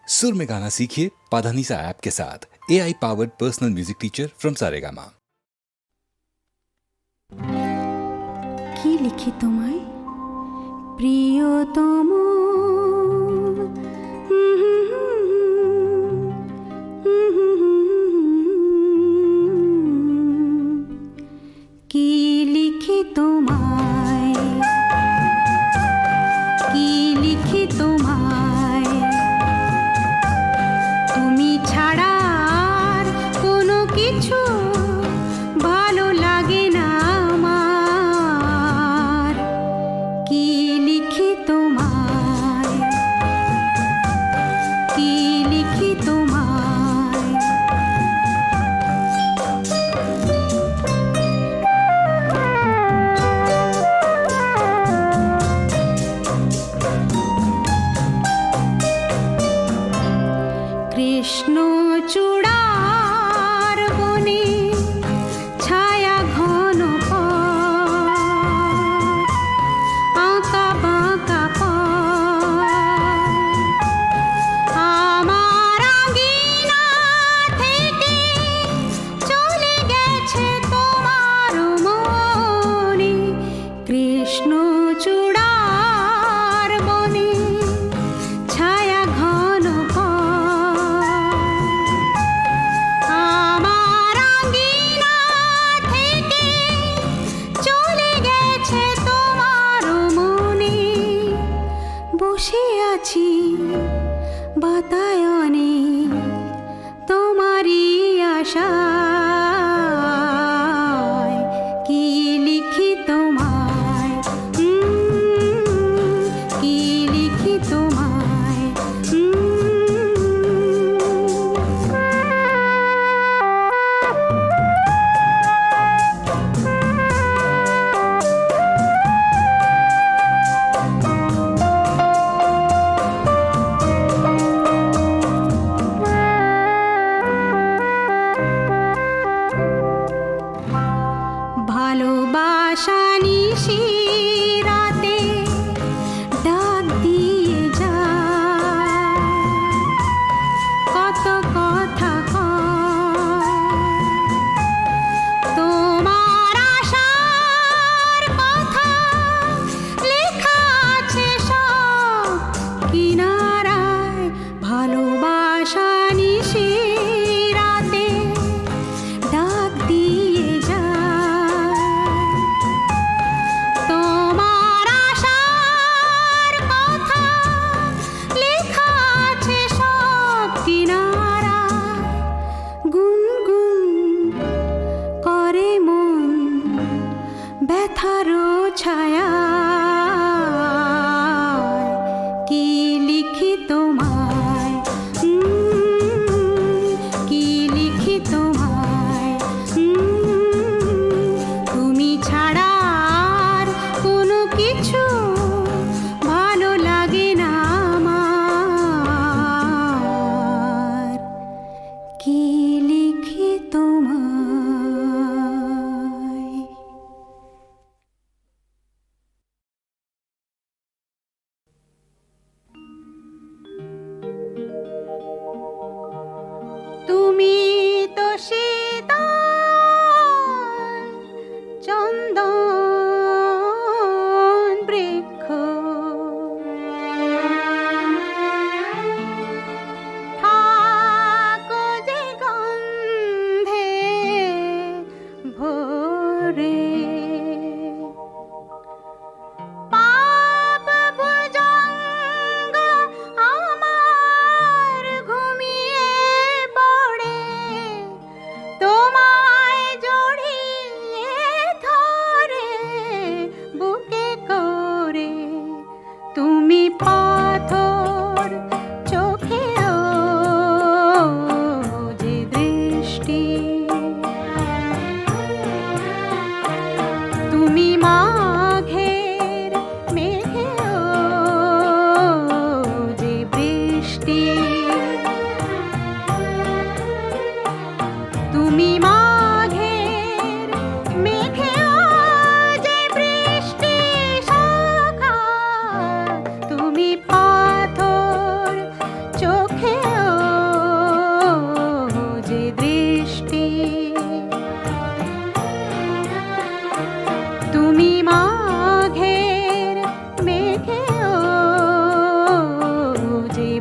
सुर में गाना सीखिए पाधानीसा ऐप के साथ। AI powered personal music teacher from Saregama. কি লিখি তোমায় প্রিয়তম, কি লিখি তোমায়, কি লিখি তোমায়, তুমি ছাড়া আর কোনো কিছু ভালো লাগে না আমার। কি লিখি তোমায়, কি লিখি তোমায়, কৃষ্ণ চূড়ার বনে ছায়া ঘন পথ, আঁকা বাঁকা পথ, আমার আঙিনা থেকে চলে গেছে তোমার মনে। কৃষ্ণ চূড়ার বনে ছায়া ঘন আমার আঙিনা থেকে চলে গেছে তোমার মনে। বসে আছি বাতায়নে তোমারই আশায়। কি লিখি তোমায়, কি লিখি তোমায়, ভালোবাসা নিশি রাতে ডাক দিয়ে যায়, কত কথা কয়, তোমার আশার কথা লেখা আছে সব কিনারায়। ভালোবাসা নিশি রাতে ডাক দিয়ে যায়, তোমার আশার কথা লেখা আছে সব কিনারায়। গুনগুন করে মন ব্যথার ছায়া। কি লিখি তোমায়, কি লিখি তোমায়, তুমি ছাড়া আর কোনো কিছু ভালো লাগে না আমার। কি লিখি তোমায়। তুমি তো শীতল চন্দন বৃক্ষ, থাকো যে গন্ধে ভরে। পাপ ভুজঙ্গ আমার ঘুমিয়ে পড়ে, তোমায় জড়িয়ে ধরে বুকে করে। তুমি পাথর চোখেও যে দৃষ্টি, তুমি মাঘের মেঘেও যে বৃষ্টি, তুমি মাঘের মেঘেও যে বৃষ্টি সখা, তুমি পাথর চোখে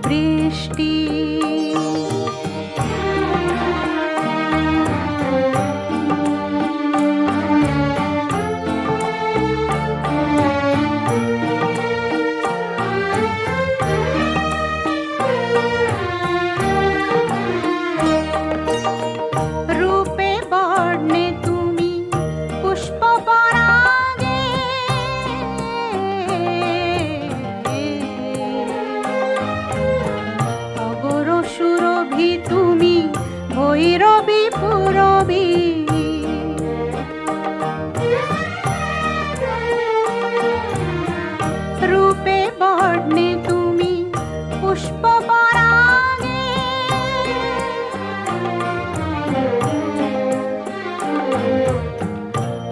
বৃষ্টি। রূপে বর্ণে তুমি পুষ্প পরাগে, অগর সুরভি তুমি ভৈরবী পুরবী। রূপে বর্ণে তুমি পুষ্প পরাগে,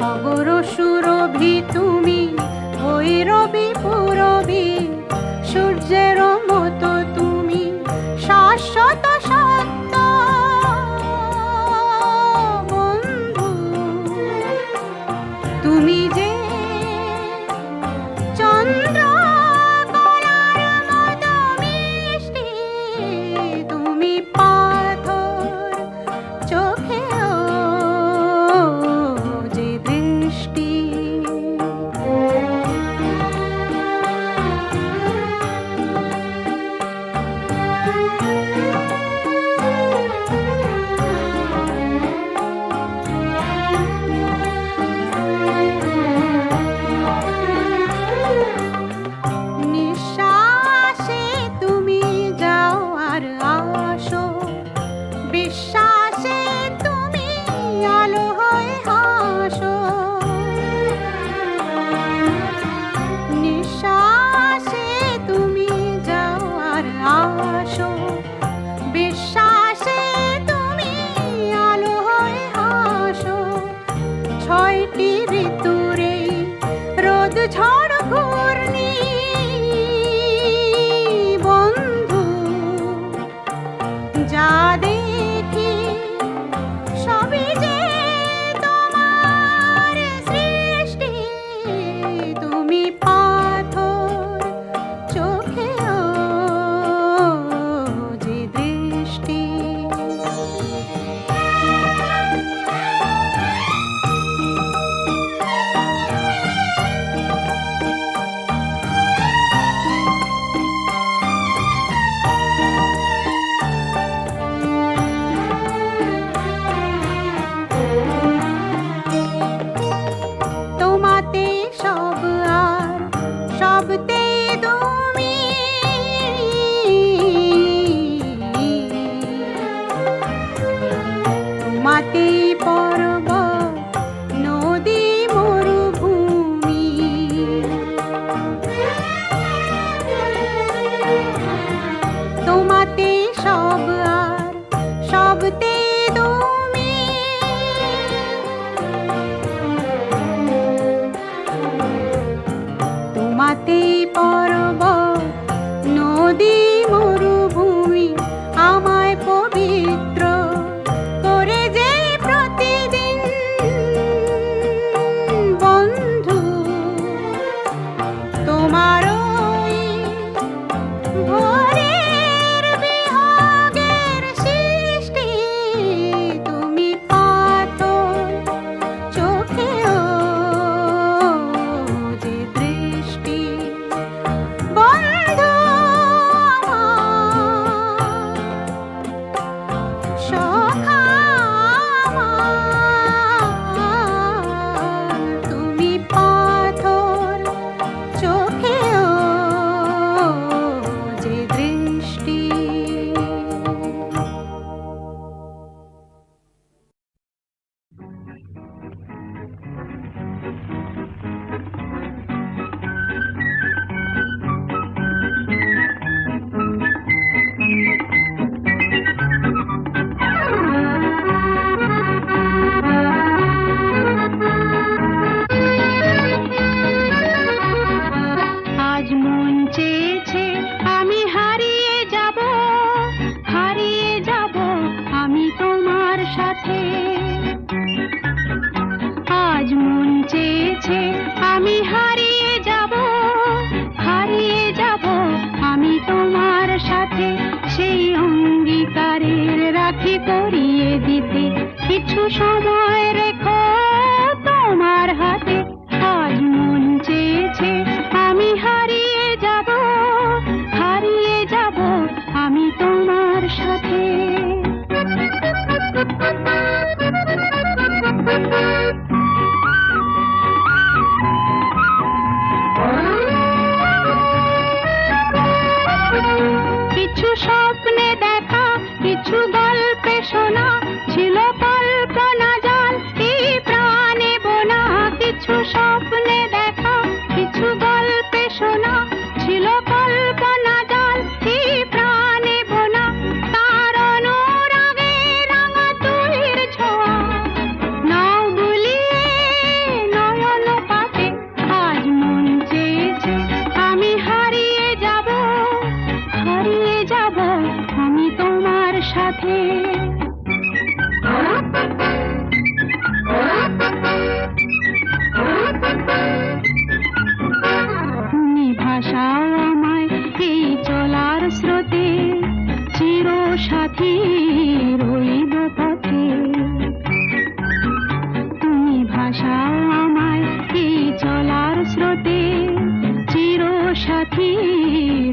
অগর সুরভি তুমি ভৈরবী পুরবী। সূর্যের মতো তুমি শাশ্বত সত্য বন্ধু। তুমি যে চন্দ্র কলার মতো মিষ্টি, তুমি পাথর চোখেও যে দৃষ্টি। নিঃশ্বাসে তুমি যাও আর আসো, বিশ্বাসে তুমি আলো হয়ে হাসো। নিঃশ্বাসে তুমি যাও আর আসো, বিশ্বাসে তুমি আলো হয়ে হাসো। ছয়টি ঋতুরে রোদ ঝড় ঘূর্ণি বন্ধু, যা দেখি সবই যে তোমার সৃষ্টি। তুমি পাথর চোখেও যে দৃষ্টি। তোমাতে সব আর সবতে তুমি, তোমাতেই পর্বত নদী মরুভূমি। তোমাতে সব আর সবতে তুমি, তোমাতেই পর্বত নদী মরুভূমি। আমায় পবিত্র করে যে প্রতিদিন বন্ধু, তোমার ওই ভোরের বিহগের সৃষ্টি। রাখি করিয়ে দিতে কিছু সময় রেখো তোমার হাতে। আজ মন চেয়েছে আমি হারিয়ে যাব, হারিয়ে যাব আমি তোমার সাথে। কিছু স্বপ্নে দেখা, কিছু গল্পে শোনা, ছিল কল্পনা জাল এই প্রাণে বোনা। কিছু স্বপ্নে দেখা, কিছু গল্পে শোনা, ছিল কল্পনা জাল এই প্রাণে বোনা। তার অনুরাগে রাঙা তুলির ছোঁয়া নাও বুলিয়ে নয়ন পাতে। আজ মন চেয়েছে আমি হারিয়ে যাব, হারিয়ে যাব আমি তোমার সাথে। তুমি ভাষাও আমায় এই চলার স্রোতে, চির সাথী রইব পথে। তুমি ভাষাও আমায় এই চলার স্রোতে, চির সাথী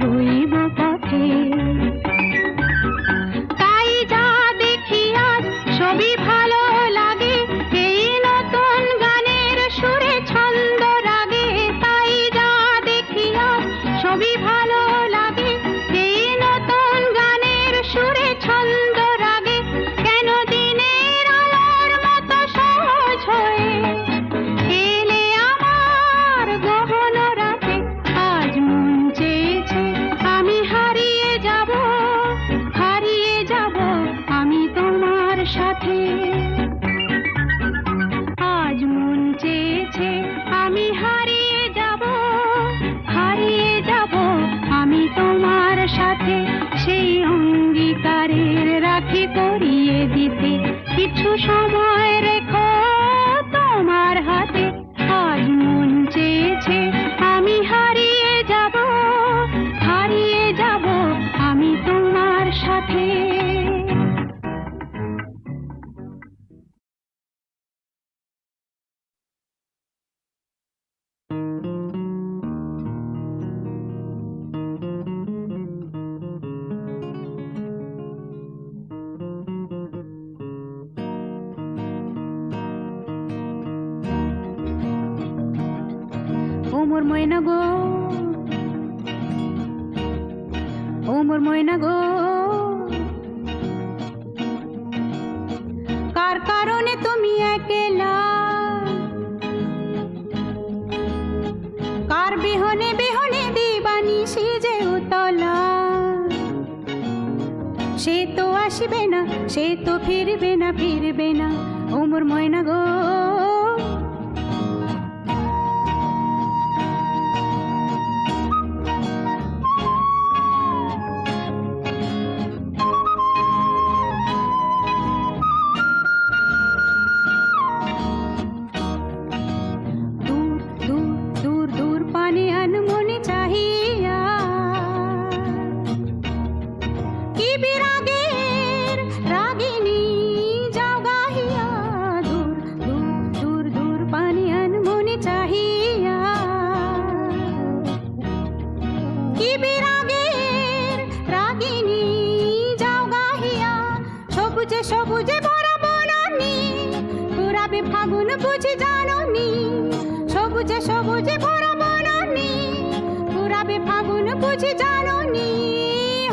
রইব পথে। তাই যা দেখি আজ সবই ভালো লাগে, এই নতুন গানের সুরে ছন্দ রাগে। তাই যা দেখি আজ সবই ভালো লাগে, এই নতুন গানের সুরে ছন্দ রাগে। কেন দিনের আলোর মতো সহজ হয়ে এলে আমার গহন রাতে। আজ মন চেয়েছে আমি হারিয়ে যাব, হারিয়ে যাব আমি তোমার সাথে। আজ মন চেয়েছে আমি হারিয়ে যাব, হারিয়ে যাব আমি তোমার সাথে। সেই অঙ্গীকারের রাখি করিয়ে দিতে কিছু সময় রেখো তোমার হাতে। আজ মন চেয়েছে আমি হারিয়ে যাব, হারিয়ে যাব আমি তোমার সাথে। ও মোর ময়না গো, ও মোর ময়না গো, কার কারণে তুমি একলা, কার বিহনে বিহনে দিবানিশি যে উতলা। সে তো আসবে না, সে তো ফিরবে না, ফিরবে না ও মোর ময়না গো। সবুজে ভরা বনানি পুরাবে ফাগুন বুঝি জাননি। সবুজে সবুজে ভরা বনানি পুরাবে ফাগুন বুঝি জাননি।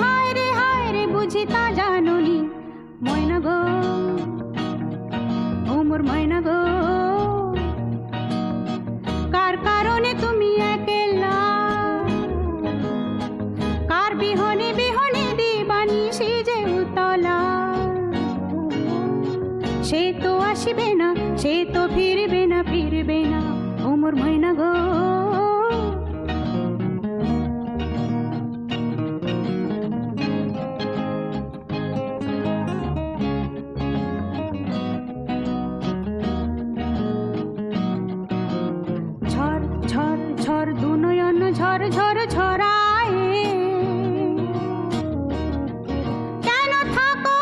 হায় রে বুঝি তা জাননি। ময়না গো, ও মোর ময়না গো, কার কারণে তুমি একলা, কার বিহনে বিহনে দিবানিশি যে উতলা। সে তো আসবে না, সে তো ফিরবে না, ফিরবে না ও মোর ময়না গো। ঝড় ঝড় ঝড় দু নয়ন ঝড় ঝড় ঝরায়, কেন থাকো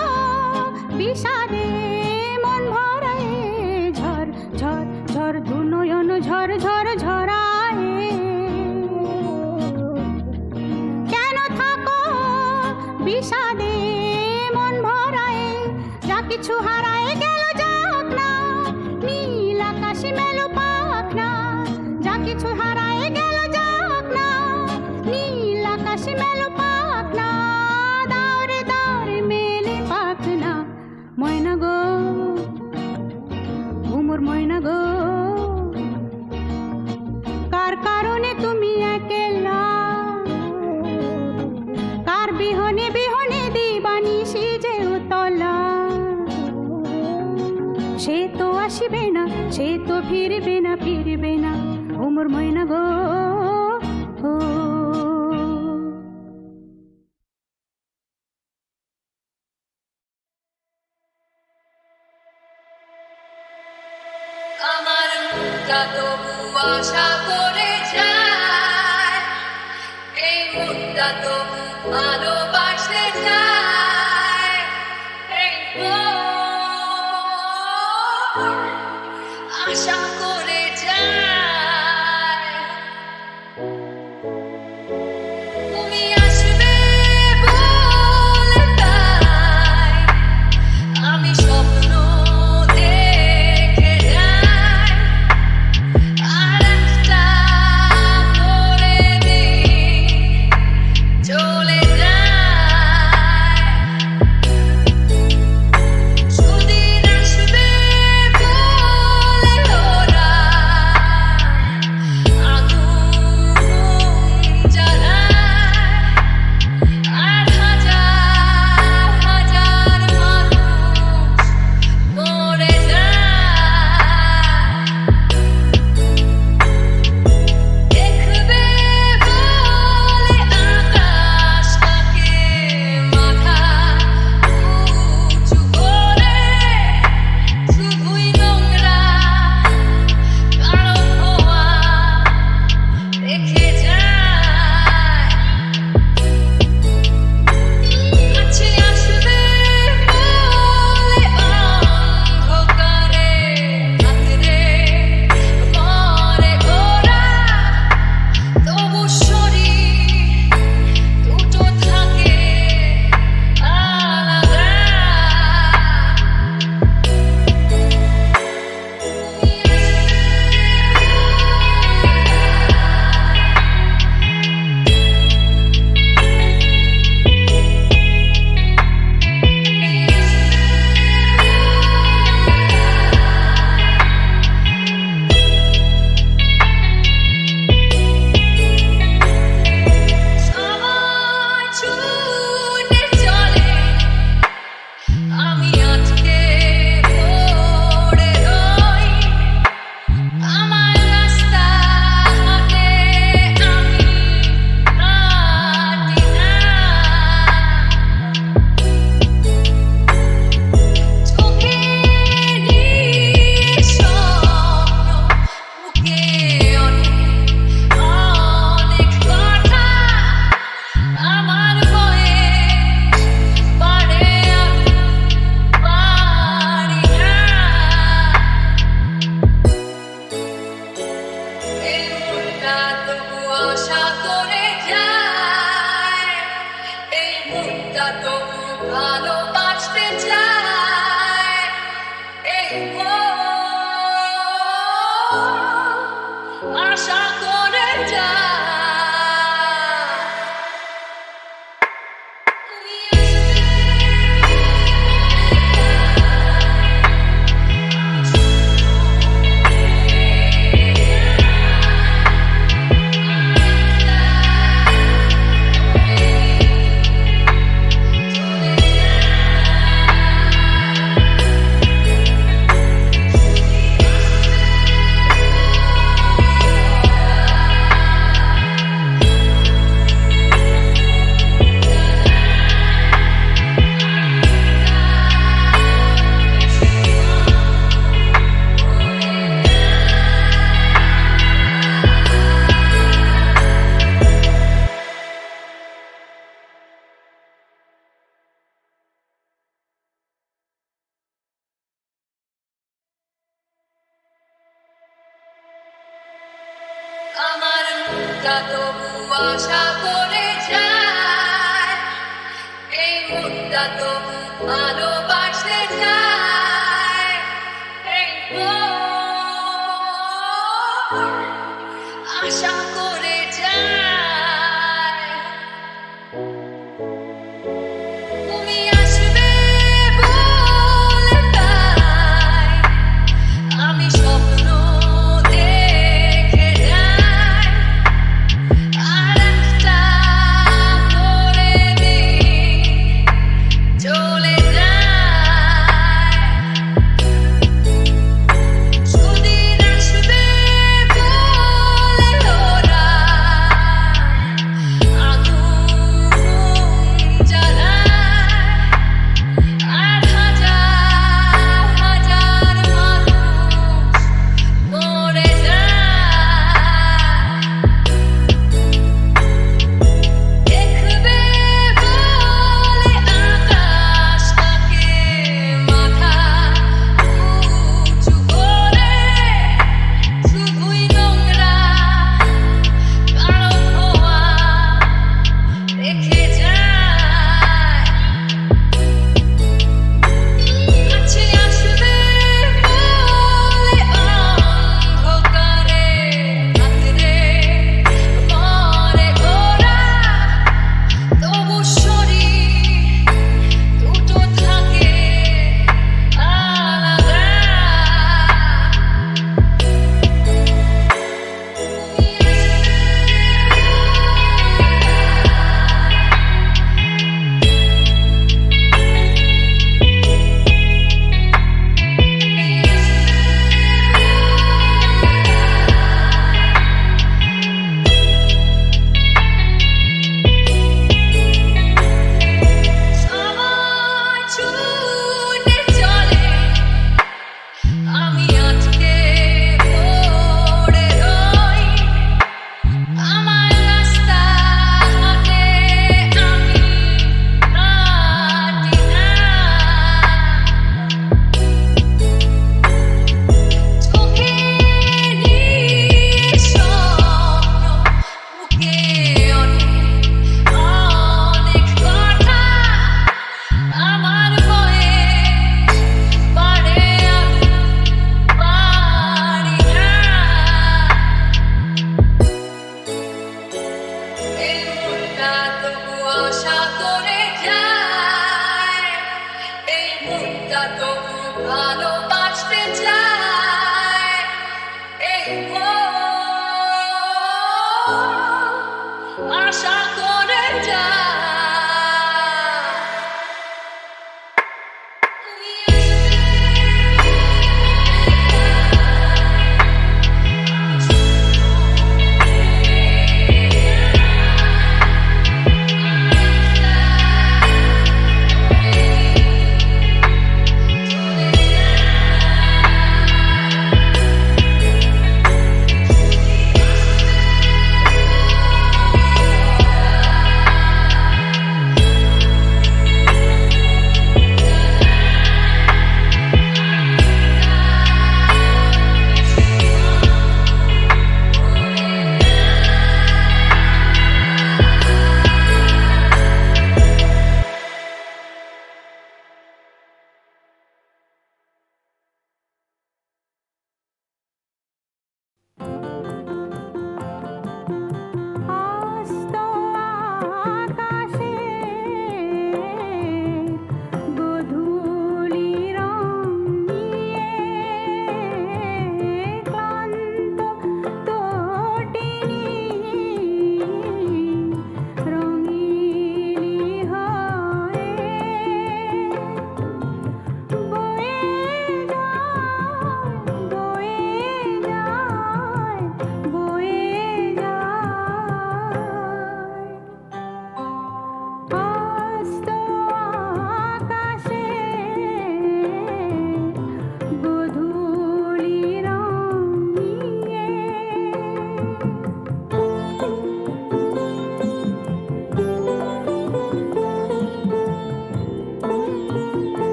কাঁদে মন ভরায়, যা কিছু হারায় গেল যাক না, নীল আকাশে মেলো পাখ না, যা কিছু হারায় গেল যাক না, নীল আকাশে মেলো পাখ না, দাওরে দাওরে মেলে পাখ না। ময়না গো ঘুমোর ময়না গো, কার কারণে তুমি একলা, কার বিহনে বিহনে দিবানিশি যে উতলা, সে তো আসিবে না, সে তো ফিরবে না, ফিরবে না ও মোর ময়না গো। ও আমার মনটা তবু আশা করে যায়, এই মনটা তবু ভালোবাসতে চায়, এই মন আশা করে যায় তুমি আসবে বলে, তাই আমি স্বপ্ন দেখে যাই, আর একটা করে দিন চলে যায়, সুদিন আসবে বলে ওরা আগুন জ্বালায়, আর হাজার হাজার মানুষ মরে যায়, দেখবে বলে আকাশটাকে মাথা উঁচু করে, শুধুই নোংরা কালো ধোঁয়া রেখে যায়, কাছে আসবে বলে অন্ধকারে আঁতরে মরে ওরা, তবু শরীর দুটো থাকে আলাদা, সময় ছুটে চলে, আমি আজকে পড়ে রই, আমার রাস্তা হাতে আমি হাঁটি না, চোখে নিয়ে স্বপ্ন, বুকে অনেক অনেক কথা, আমার বয়স বাড়ে আমি পারি না, এই মনটা তবু আশা করে যায়, এই মনটা তবু ভালোবাসতে চায়, এই মন আশা করে যায় তুমি আমার মনটা তবু আশা করে যায়, এই মন মনটা তো ভালোবাসতে চায় এই মন আশা করে যায় তুমি আসবে বলে তাই আমি স্বপ্ন দেখে যাই আর একটা করে দিন চলে যায়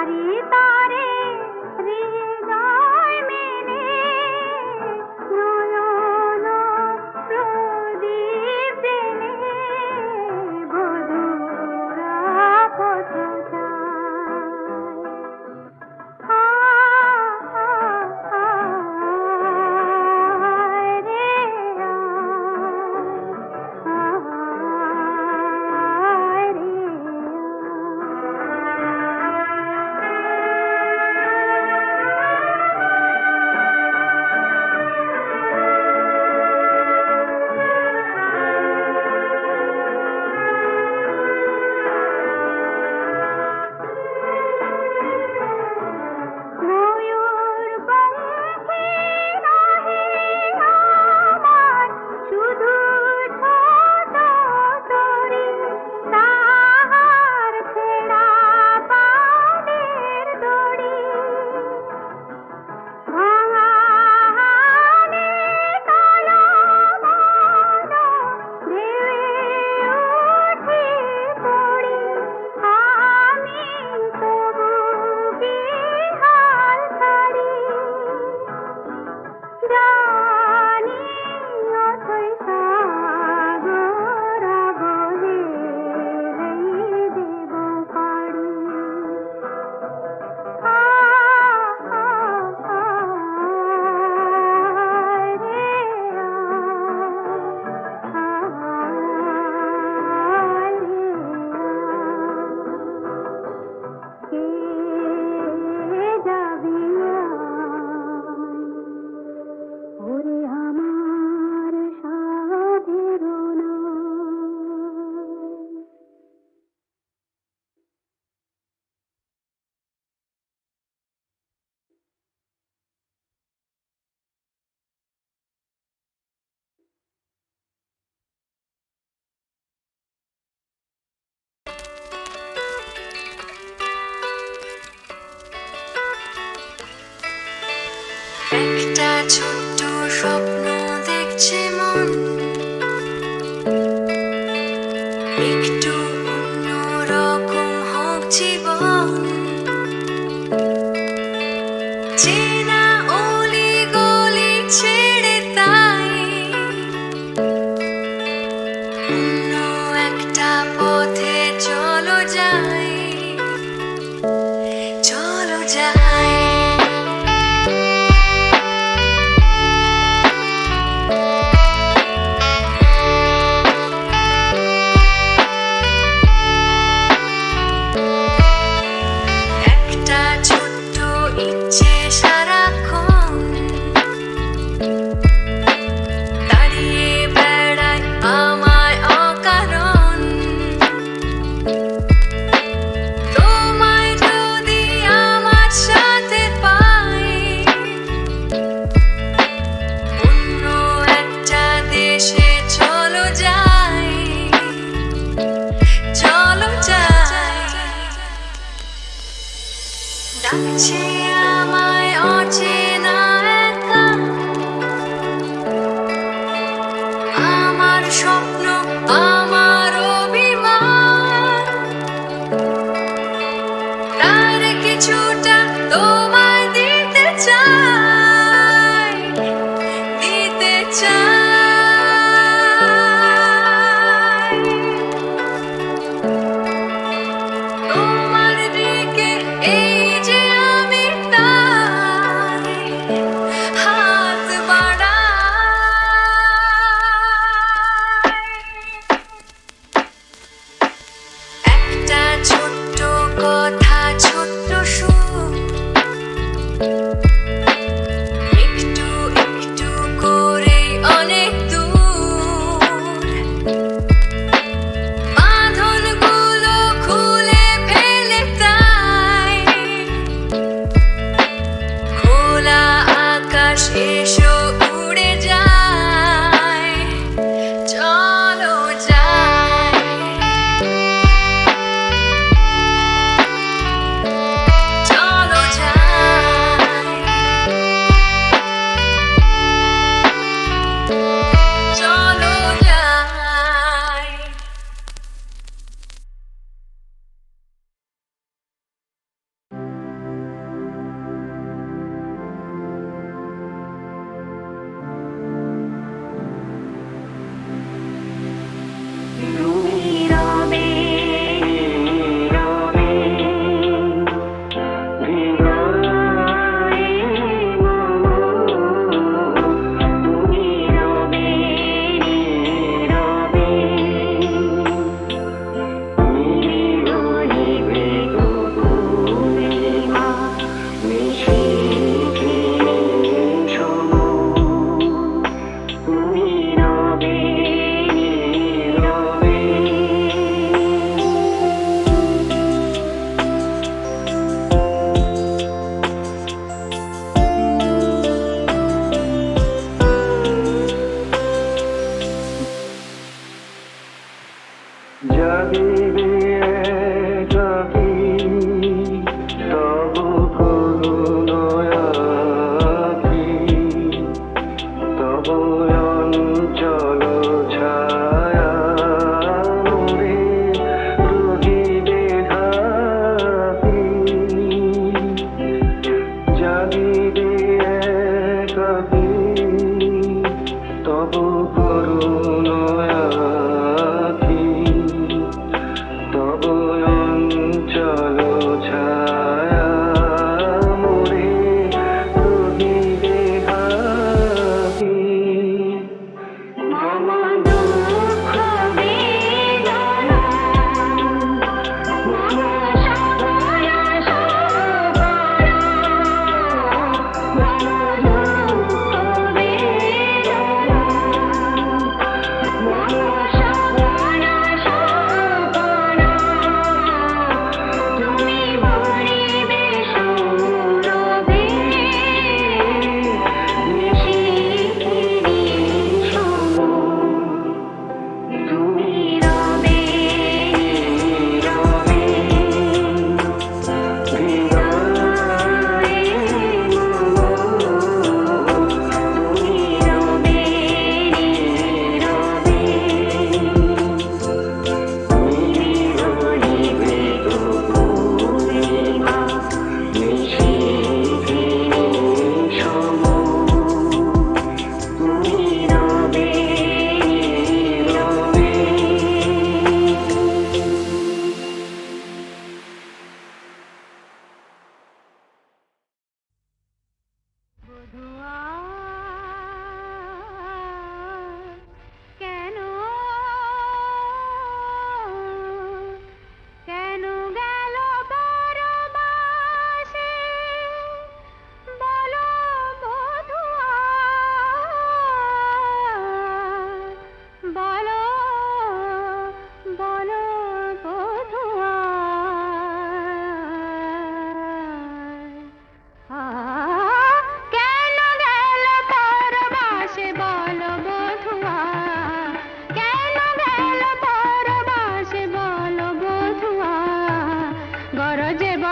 তারি তারে হৃদয় মেলে নয়ন প্রদীপ জেলে বধুরা পথ একটা ছোট্ট স্বপ্ন দেখছে মন, একটু অন্যরকম হোক জীবন। চেনা অলি গলি ছেড়ে তাই অন্য একটা পথে চলো যাই, চলো যাই। একটা ছোট্ট ইচ্ছে সারাক্ষণ দাঁড়িয়ে বেড়ায় আমায় অকারণ। তোমায় যদি আমার সাথে পাই অন্য একটা দেশে চলো যাই, চলো যাই। ডাকছে আমায় অচেনা একা, আমার স্বপ্ন আমার অভিমান। তার কিছুটা তোমায় দিতে চাই, দিতে চাই। তোমার দিকে এই যে আমি তাই হাত বাড়াই। একটা ছোট্ট কথা, ছোট্ট সুর, একটু একটু করে অনেক দূর। বাঁধনগুলো খুলে ফেলে তাই খোলা আকাশ এসো উড়ে যায়, চলো যাই। চলো যাই, চলো যাই।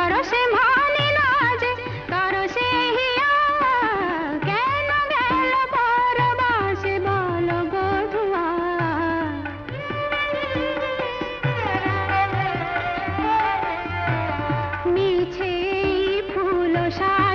কারো সে মানে না যে কারো সে হিয়া কেন গেল পরবাসে বলো বধুয়া মিছে ফুল সা